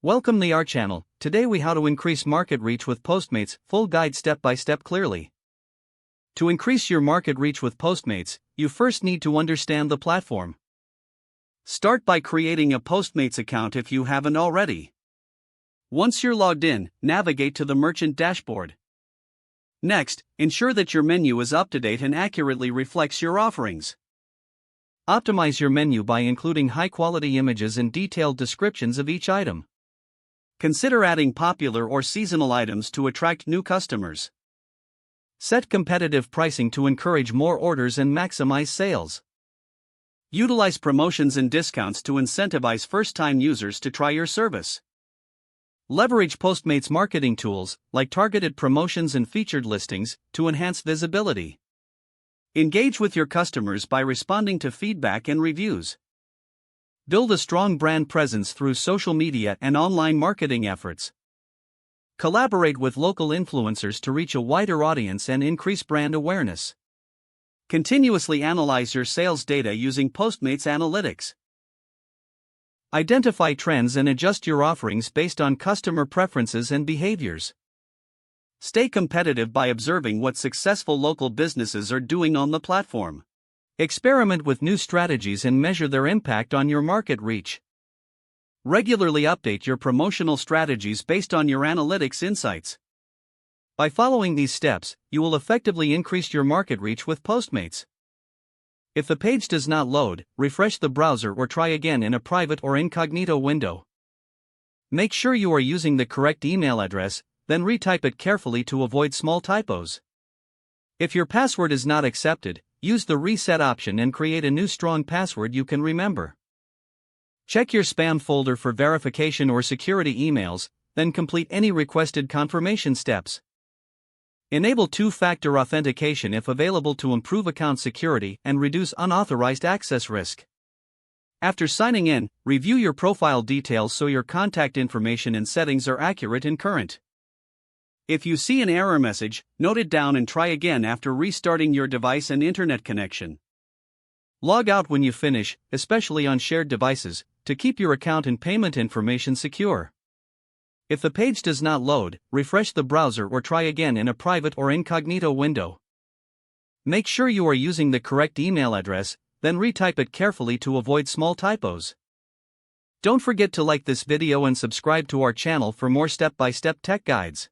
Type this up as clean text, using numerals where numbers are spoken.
Welcome to our channel. Today we how to increase market reach with Postmates, full guide step by step clearly. To increase your market reach with Postmates, you first need to understand the platform. Start by creating a Postmates account if you haven't already. Once you're logged in, navigate to the merchant dashboard. Next, ensure that your menu is up to date and accurately reflects your offerings. Optimize your menu by including high-quality images and detailed descriptions of each item. Consider adding popular or seasonal items to attract new customers. Set competitive pricing to encourage more orders and maximize sales. Utilize promotions and discounts to incentivize first-time users to try your service. Leverage Postmates marketing tools, like targeted promotions and featured listings, to enhance visibility. Engage with your customers by responding to feedback and reviews. Build a strong brand presence through social media and online marketing efforts. Collaborate with local influencers to reach a wider audience and increase brand awareness. Continuously analyze your sales data using Postmates analytics. Identify trends and adjust your offerings based on customer preferences and behaviors. Stay competitive by observing what successful local businesses are doing on the platform. Experiment with new strategies and measure their impact on your market reach. Regularly update your promotional strategies based on your analytics insights. By following these steps, you will effectively increase your market reach with Postmates. If the page does not load, refresh the browser or try again in a private or incognito window. Make sure you are using the correct email address, then retype it carefully to avoid small typos. If your password is not accepted, use the reset option and create a new strong password you can remember. Check your spam folder for verification or security emails, then complete any requested confirmation steps. Enable two-factor authentication if available to improve account security and reduce unauthorized access risk. After signing in, review your profile details so your contact information and settings are accurate and current. If you see an error message, note it down and try again after restarting your device and internet connection. Log out when you finish, especially on shared devices, to keep your account and payment information secure. If the page does not load, refresh the browser or try again in a private or incognito window. Make sure you are using the correct email address, then retype it carefully to avoid small typos. Don't forget to like this video and subscribe to our channel for more step-by-step tech guides.